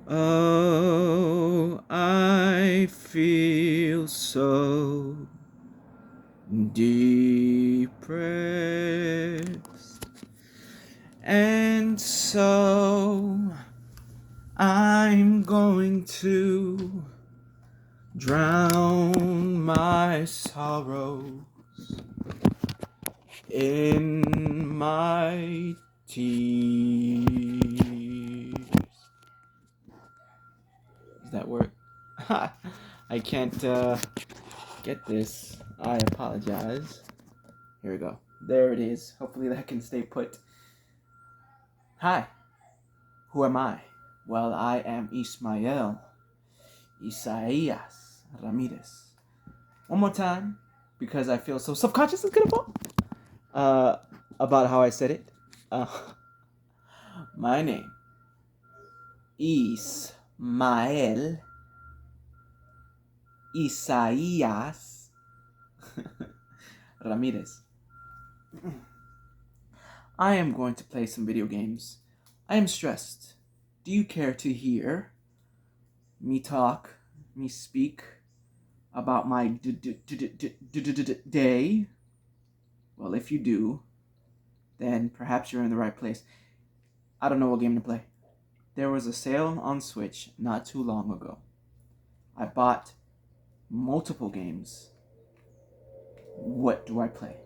Oh, I feel so depressed. And so I'm going to drown my sorrows in my tears. Does that work? I can't get this. I apologize. Here we go. There it is. Hopefully that can stay put. Hi. Who am I? Well, I am Ismael Isaias Ramirez. One more time, because I feel so subconscious it's gonna fall. Uh, about how I said it. Uh, my name Ismael Isaias Ramirez. I am going to play some video games. I am stressed. Do you care to hear me talk, me speak about my day? Well, if you do, then perhaps you're in the right place. I don't know what game to play. There was a sale on Switch not too long ago. I bought multiple games. What do I play?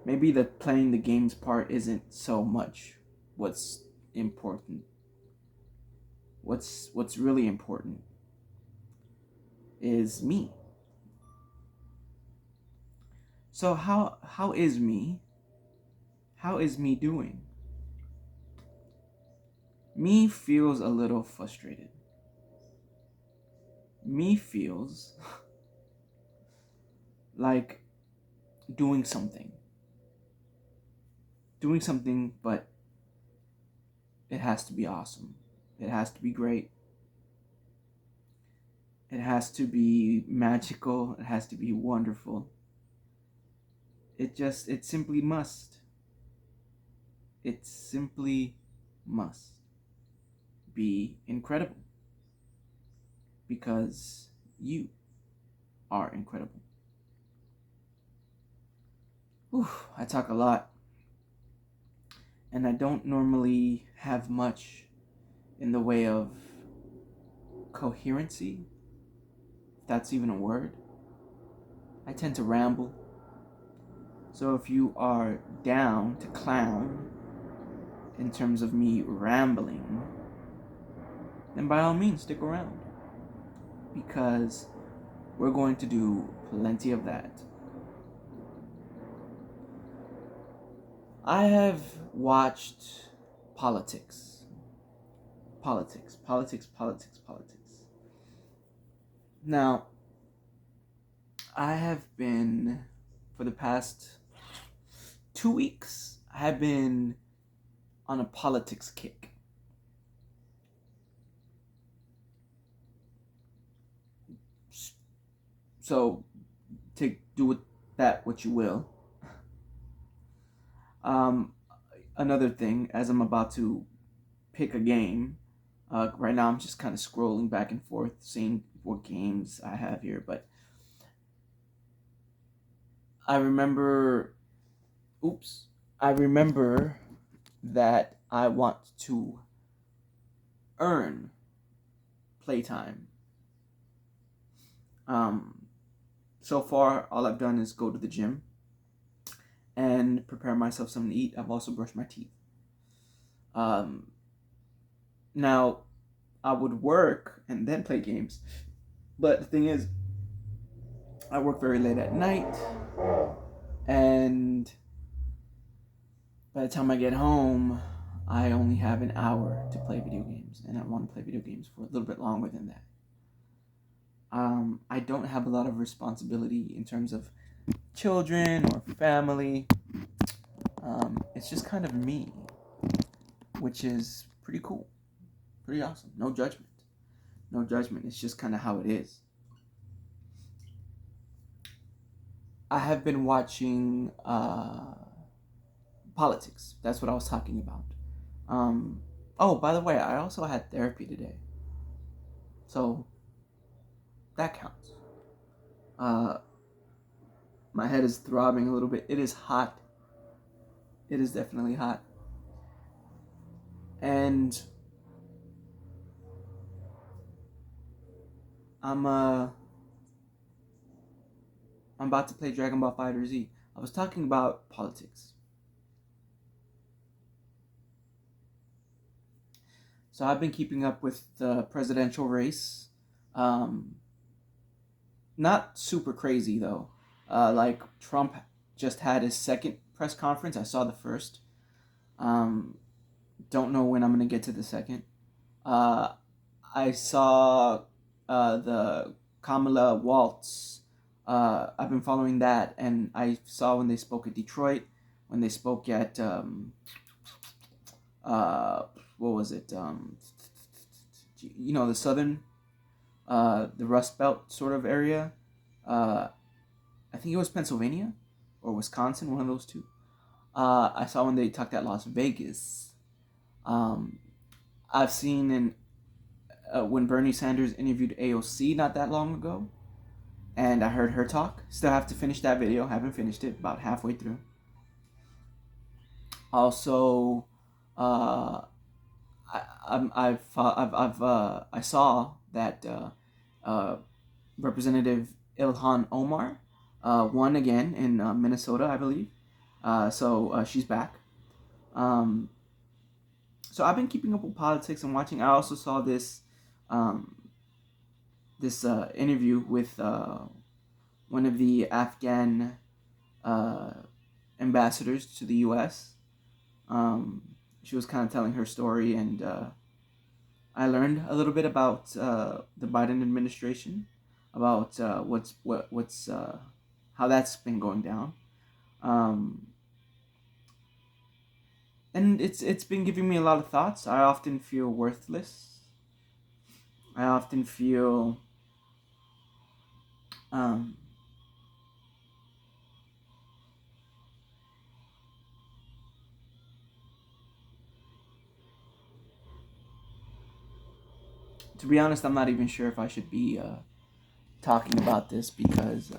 Maybe the playing the games part isn't so much what's important. What's really important is me. So how is me? How is me doing? Me feels a little frustrated. Me feels like doing something. Doing something, but it has to be awesome. It has to be great. It has to be magical. It has to be wonderful. It simply must. It simply must be incredible. Because you are incredible. Whew, I talk a lot. And I don't normally have much in the way of coherency, if that's even a word. I tend to ramble. So if you are down to clown in terms of me rambling, then by all means stick around. Because we're going to do plenty of that. I have watched politics. Politics. Now, I have been, for the past 2 weeks, I have been on a politics kick. So, do with that what you will. Another thing, as I'm about to pick a game, right now I'm just kind of scrolling back and forth, seeing what games I have here. But I remember that I want to earn playtime. So far, all I've done is go to the gym and prepare myself something to eat. I've also brushed my teeth. Now, I would work and then play games, but the thing is, I work very late at night, and by the time I get home, I only have an hour to play video games, and I want to play video games for a little bit longer than that. I don't have a lot of responsibility in terms of children or family. It's just kind of me, which is pretty cool, pretty awesome. No judgment. It's just kind of how it is. I have been watching politics. That's what I was talking about. Oh, by the way, I also had therapy today, so that counts. Uh, my head is throbbing a little bit. It is hot. It is definitely hot, and I'm I'm about to play Dragon Ball FighterZ. I was talking about politics. So I've been keeping up with the presidential race. Um, Not super crazy though. Like Trump just had his second press conference. I saw the first. Um, don't know when I'm gonna get to the second. Uh, I saw the Kamala Waltz. I've been following that, and I saw when they spoke at Detroit, when they spoke at uh, what was it? The southern, the Rust Belt sort of area. Uh, I think it was Pennsylvania or Wisconsin, one of those two. I saw when they talked at Las Vegas. Um, I've seen when Bernie Sanders interviewed AOC not that long ago, and I heard her talk. Still have to finish that video. Haven't finished it. About halfway through. Also, uh, I saw that uh, Representative Ilhan Omar won again in Minnesota, I believe. So she's back. Um, so I've been keeping up with politics and watching. I also saw um, this interview with one of the Afghan uh, ambassadors to the U.S. She was kind of telling her story, and I learned a little bit about the Biden administration, about what's how that's been going down, um, and it's been giving me a lot of thoughts. I often feel worthless. I often feel um, to be honest, I'm not even sure if I should be talking about this because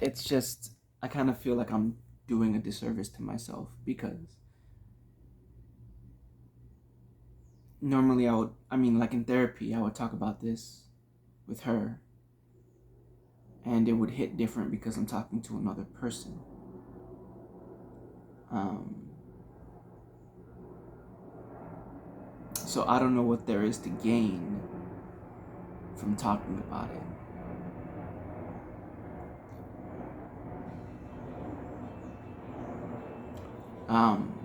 it's just I kind of feel like I'm doing a disservice to myself because normally like in therapy, I would talk about this with her and it would hit different because I'm talking to another person. Um, so I don't know what there is to gain from talking about it. Um,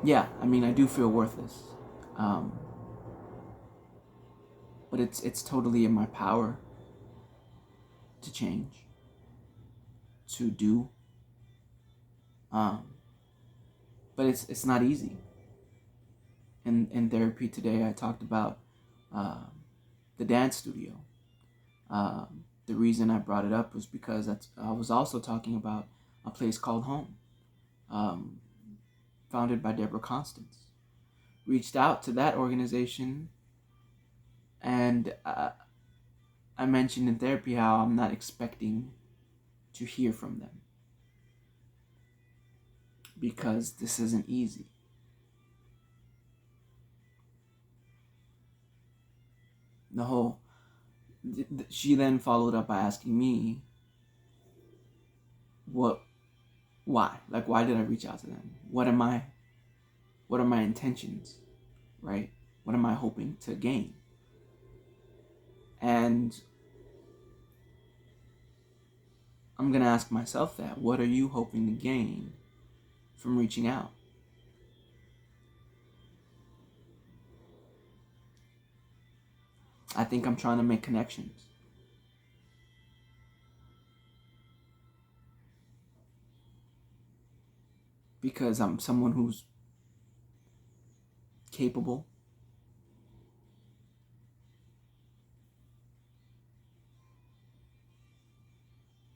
yeah, I mean, I do feel worthless. Um, but it's totally in my power to change, to do. Um, but it's not easy. In therapy today, I talked about uh, the dance studio. The reason I brought it up was because I was also talking about a place called Home, um, founded by Deborah Constance. Reached out to that organization, and I mentioned in therapy how I'm not expecting to hear from them because this isn't easy. The whole she then followed up by asking me why, like, why did I reach out to them? What are my intentions, right? What am I hoping to gain? And I'm gonna ask myself that. What are you hoping to gain from reaching out? I think I'm trying to make connections. Because I'm someone who's capable.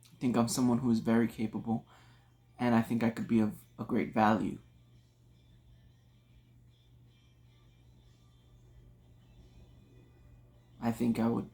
I think I'm someone who's very capable. and I think I could be of a great value. I think I would.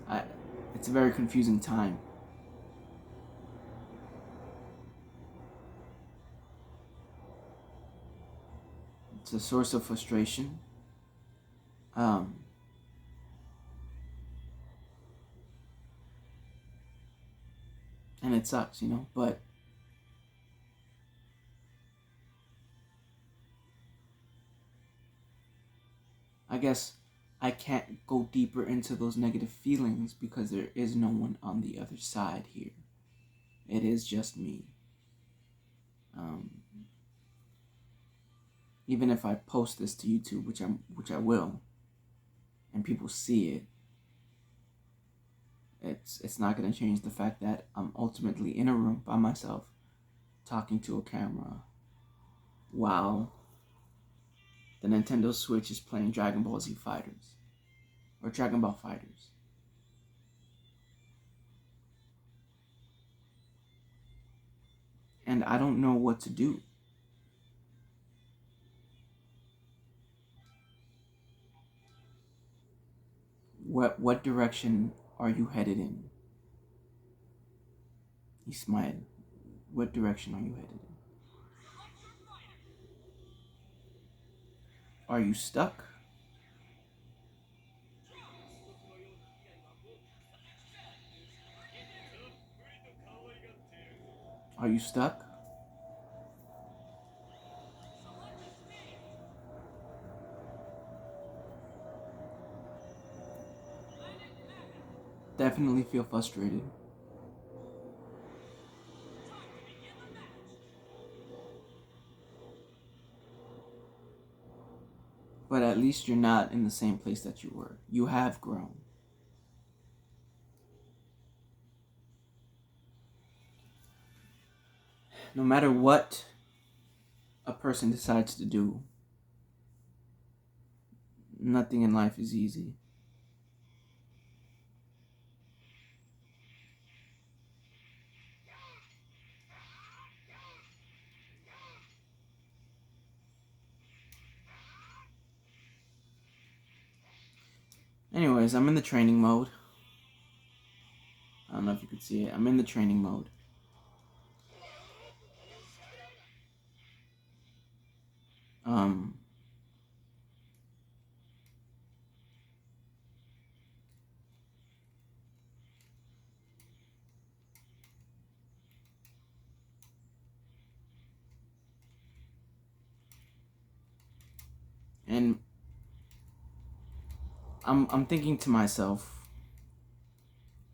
I, it's a very confusing time. It's a source of frustration. Um, and it sucks, but I guess I can't go deeper into those negative feelings because there is no one on the other side here. It is just me. Um, Even if I post this to YouTube, which I will, and people see it, it's not going to change the fact that I'm ultimately in a room by myself, talking to a camera, while the Nintendo Switch is playing Dragon Ball Z Fighters or Dragon Ball Fighters. And I don't know what to do. What direction are you headed in? He smiled. What direction are you headed in? Are you stuck? Are you stuck? Definitely feel frustrated. But at least you're not in the same place that you were. You have grown. No matter what a person decides to do, nothing in life is easy. Anyways, I'm in the training mode. I don't know if you could see it. I'm in the training mode. Um, and I'm thinking to myself,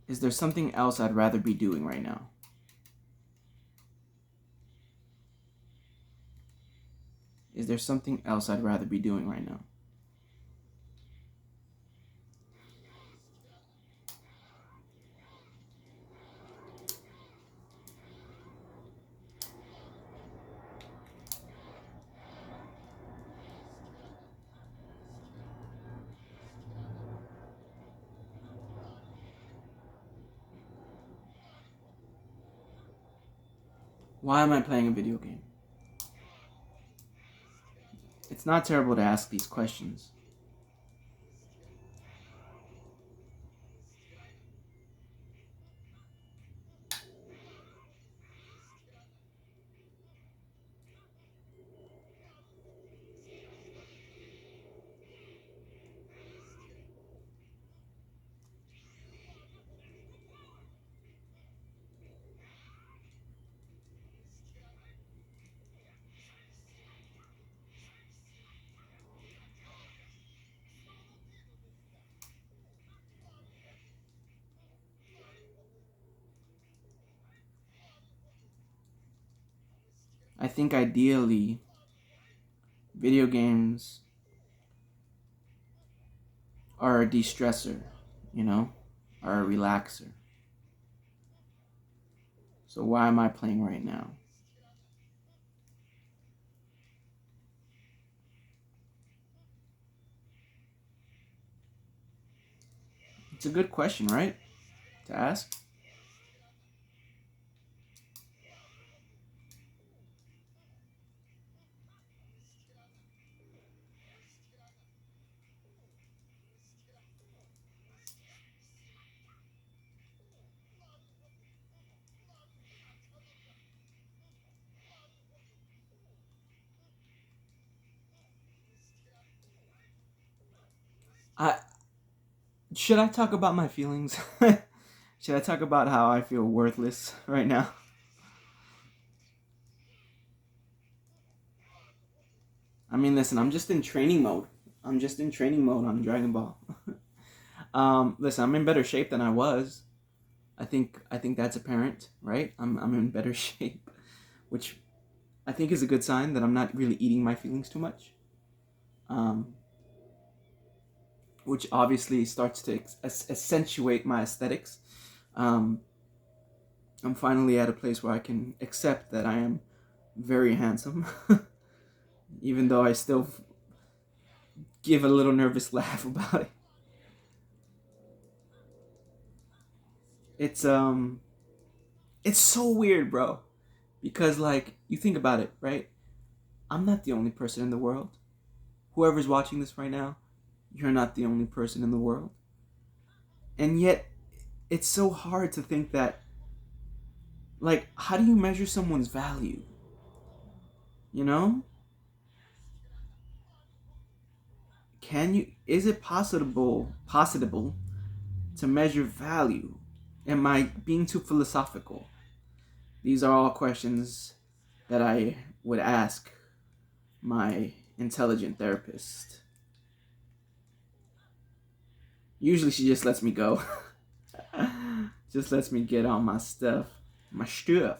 is there something else I'd rather be doing right now? Is there something else I'd rather be doing right now? Why am I playing a video game? It's not terrible to ask these questions. I think ideally, video games are a de-stressor, you know, are a relaxer. So why am I playing right now? It's a good question, right? To ask. I should I talk about my feelings? Should I talk about how I feel worthless right now? I mean, listen, I'm just in training mode. I'm just in training mode on Dragon Ball. Listen, I'm in better shape than I was. I think that's apparent, right? I'm in better shape, which I think is a good sign that I'm not really eating my feelings too much. Um, which obviously starts to accentuate my aesthetics. Um, I'm finally at a place where I can accept that I am very handsome, even though I still give a little nervous laugh about it. It's um, it's so weird, bro, because like you think about it, right? I'm not the only person in the world. Whoever's watching this right now, you're not the only person in the world, and yet it's so hard to think that, like, how do you measure someone's value? You know, can you? Is it possible to measure value? Am I being too philosophical? These are all questions that I would ask my intelligent therapist. Usually she just lets me go. Just lets me get on my stuff. My stuff.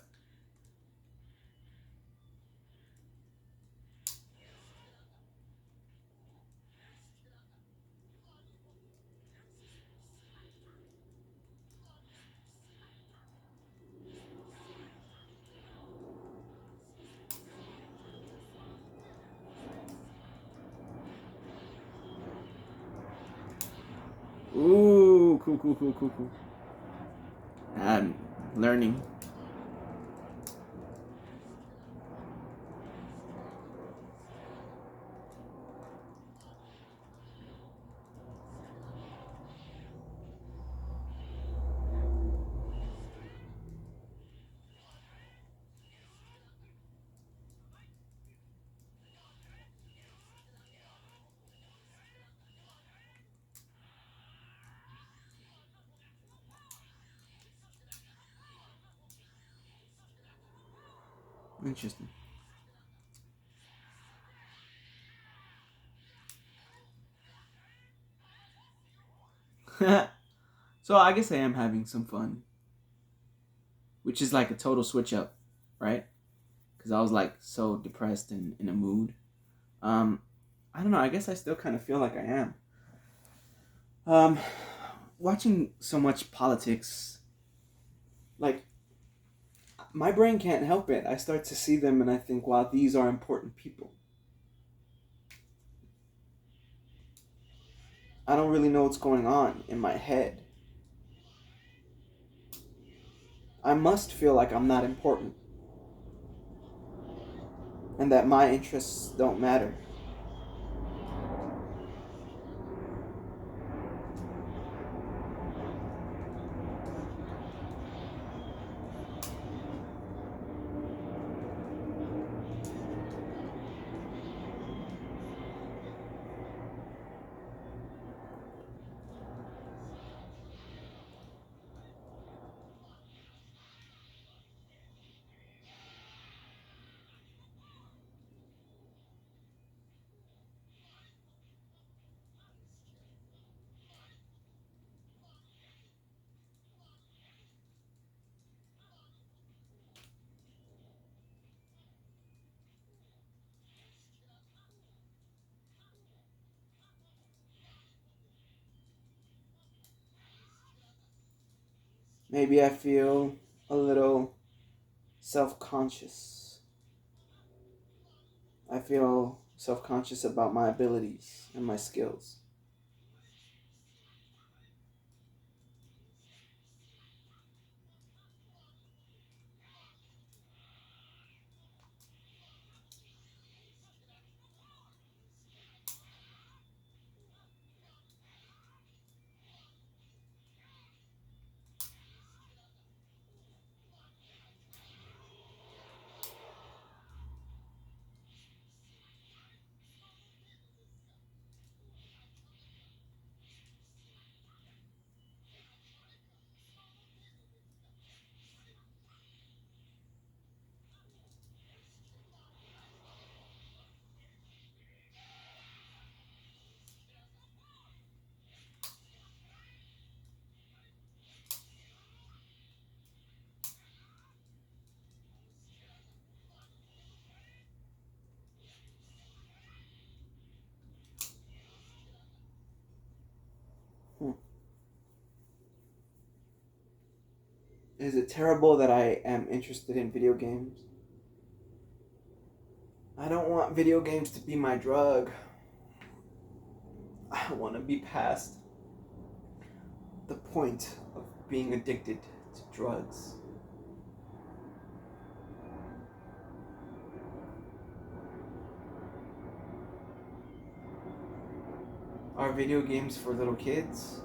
Ooh, cool, cool, cool, cool, cool. I'm learning. Interesting. So I guess I am having some fun, which is like a total switch up, right? Because I was like so depressed and in a mood. Um, I don't know. I guess I still kind of feel like I am. Um, watching so much politics, like my brain can't help it. I start to see them and I think, wow, these are important people. I don't really know what's going on in my head. I must feel like I'm not important and that my interests don't matter. Maybe I feel a little self conscious. I feel self conscious about my abilities and my skills. Hmm. Is it terrible that I am interested in video games? I don't want video games to be my drug. I want to be past the point of being addicted to drugs. Are video games for little kids?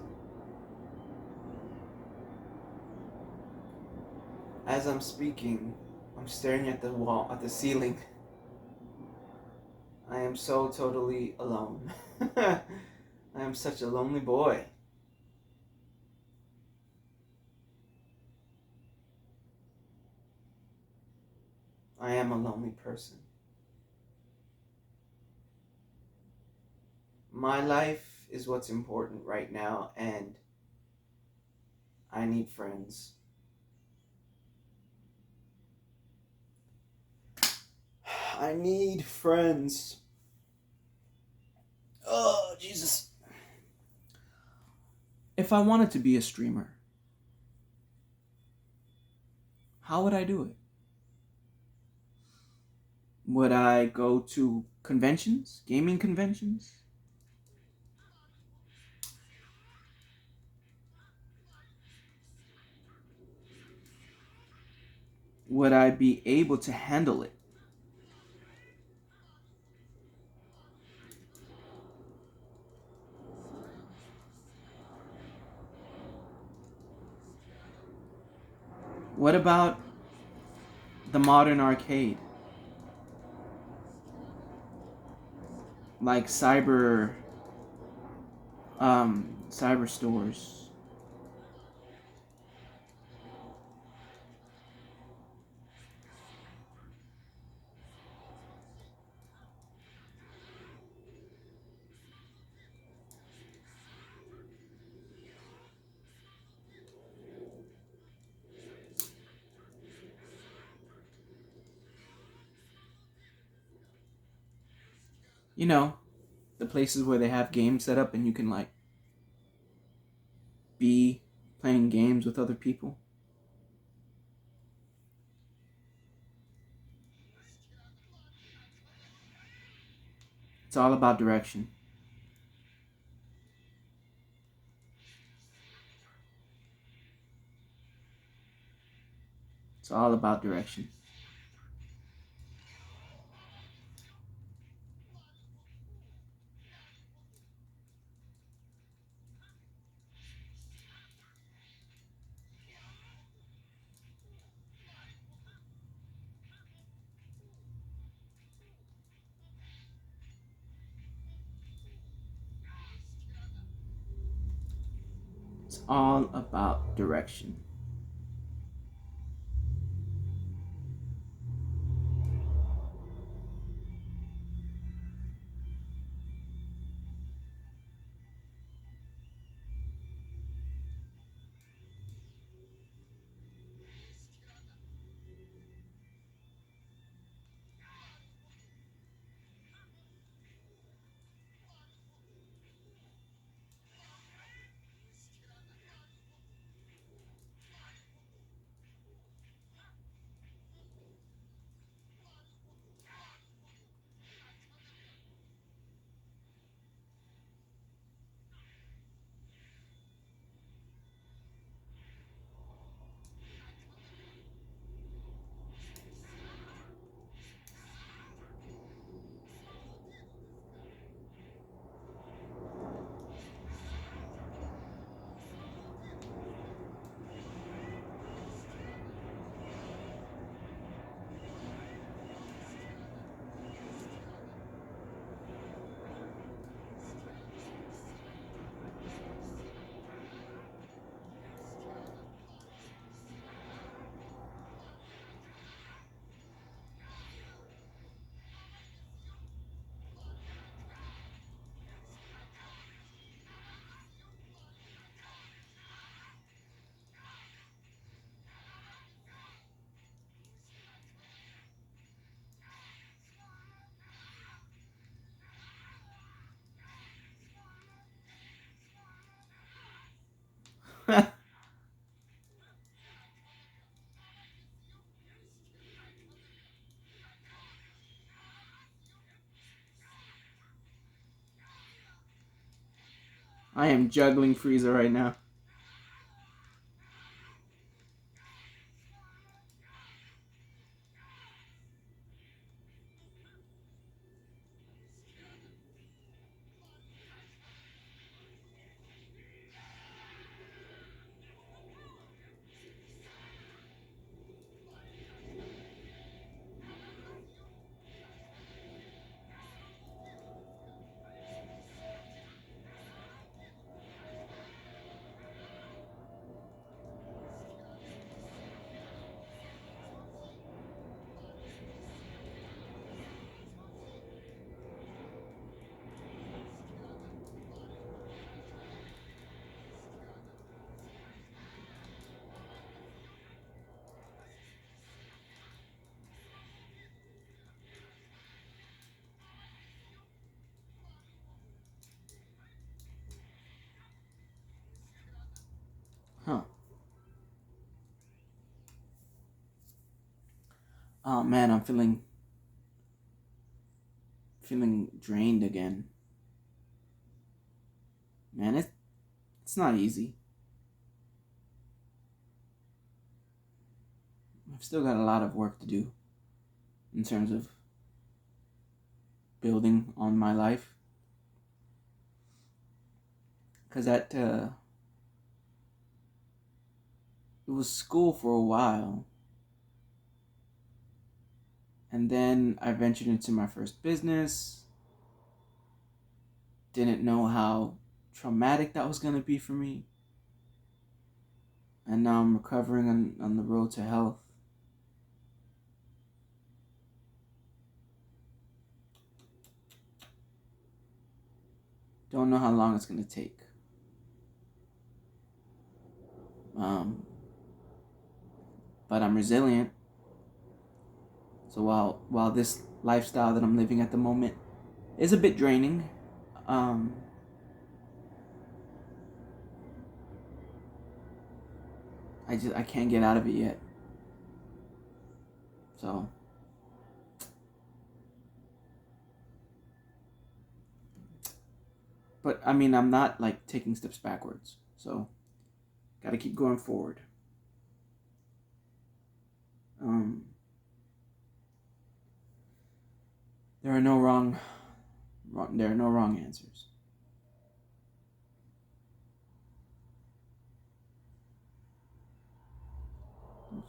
As I'm speaking, I'm staring at the wall, at the ceiling. I am so totally alone. I am such a lonely boy. I am a lonely person. My life is what's important right now, and I need friends. I need friends. Oh, Jesus. If I wanted to be a streamer, how would I do it? Would I go to conventions, gaming conventions? Would I be able to handle it? What about the modern arcade? Like cyber stores. You know, the places where they have games set up and you can like be playing games with other people. It's all about direction. It's all about direction. It's all about direction. I am juggling Frieza right now. Huh. Oh man, I'm feeling drained again. Man, it's not easy. I've still got a lot of work to do in terms of building on my life. Cause it was school for a while, and then I ventured into my first business. Didn't know how traumatic that was gonna be for me, and now I'm recovering on the road to health. Don't know how long it's gonna take. Um, but I'm resilient. So while this lifestyle that I'm living at the moment is a bit draining, um, I can't get out of it yet. So but I mean I'm not like taking steps backwards. So gotta keep going forward. Um, there are no there are no wrong answers.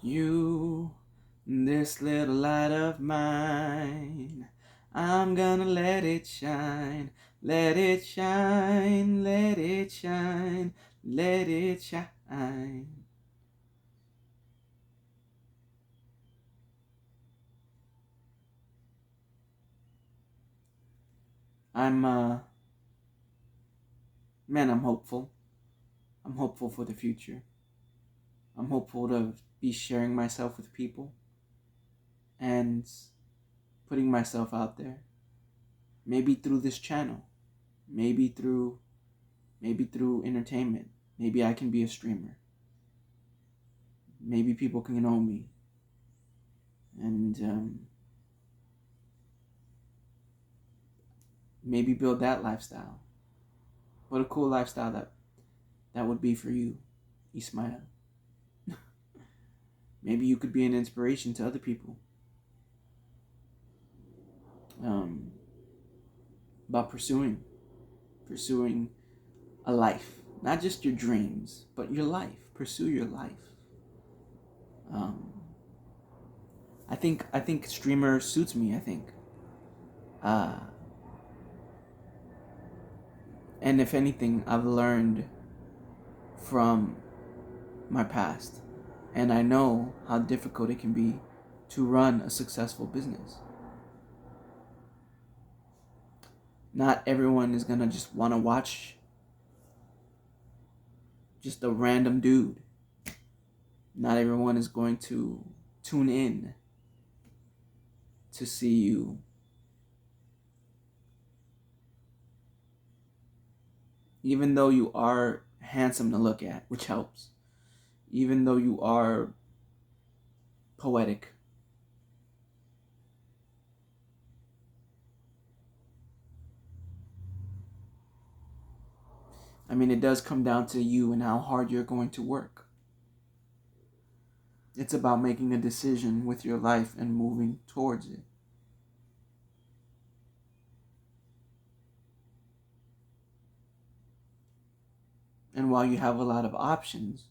You, this little light of mine, I'm gonna let it shine, let it shine, let it shine, let it shine. I'm man, I'm hopeful. I'm hopeful for the future. I'm hopeful to be sharing myself with people and putting myself out there. Maybe through this channel, maybe through entertainment. Maybe I can be a streamer. Maybe people can know me, and maybe build that lifestyle. What a cool lifestyle that would be for you, Ismail. Maybe you could be an inspiration to other people um, about pursuing a life, not just your dreams, but your life. Pursue your life. Um, I think streamer suits me. I think, uh, and if anything, I've learned from my past, and I know how difficult it can be to run a successful business. Not everyone is gonna just want to watch just a random dude. Not everyone is going to tune in to see you. Even though you are handsome to look at, which helps. Even though you are poetic. I mean, it does come down to you and how hard you're going to work. It's about making a decision with your life and moving towards it. And while you have a lot of options,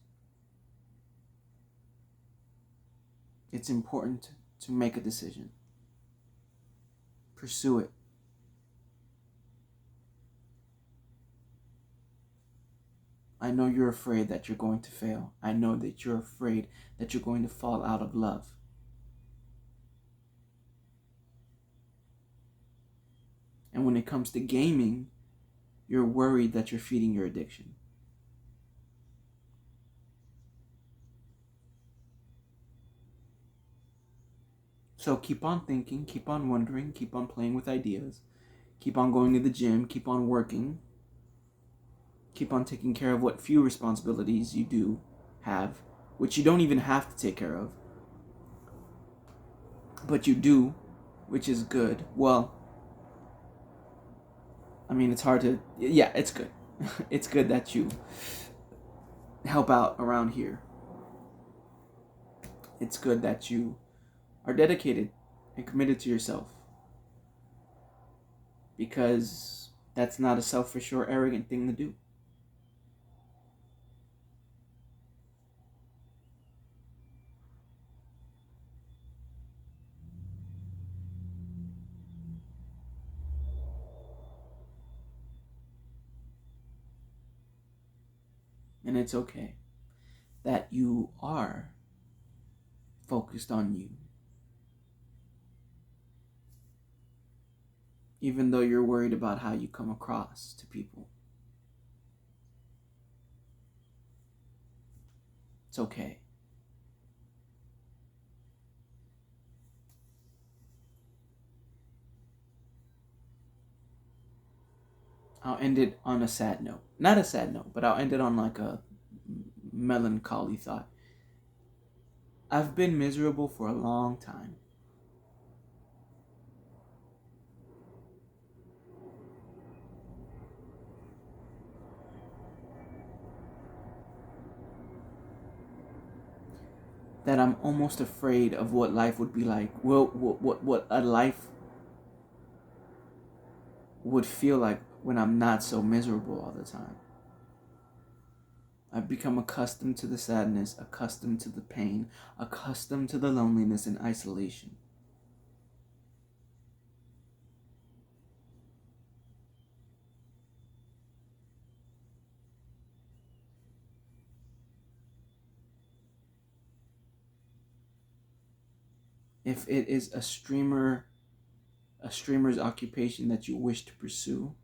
it's important to make a decision. Pursue it. I know you're afraid that you're going to fail. I know that you're afraid that you're going to fall out of love. And when it comes to gaming, you're worried that you're feeding your addiction. So keep on thinking, keep on wondering, keep on playing with ideas, keep on going to the gym, keep on working, keep on taking care of what few responsibilities you do have, which you don't even have to take care of, but you do, which is good. Well, I mean, it's hard to, yeah, it's good. It's good that you help out around here. It's good that you are dedicated and committed to yourself, because that's not a selfish or arrogant thing to do. And it's okay that you are focused on you, even though you're worried about how you come across to people. It's okay. I'll end it on a sad note. Not a sad note, but I'll end it on like a melancholy thought. I've been miserable for a long time. That I'm almost afraid of what life would be like. Well, what a life would feel like when I'm not so miserable all the time. I've become accustomed to the sadness, accustomed to the pain, accustomed to the loneliness and isolation. If it is a streamer's occupation that you wish to pursue,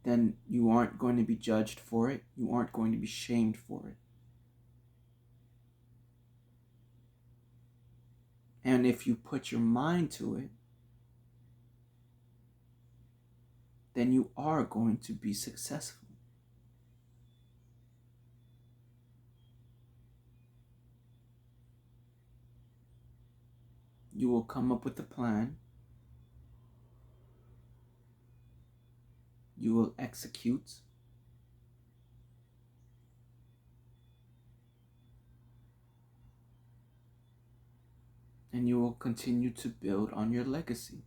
then you aren't going to be judged for it. You aren't going to be shamed for it. And if you put your mind to it, then you are going to be successful. You will come up with a plan. You will execute. And you will continue to build on your legacy.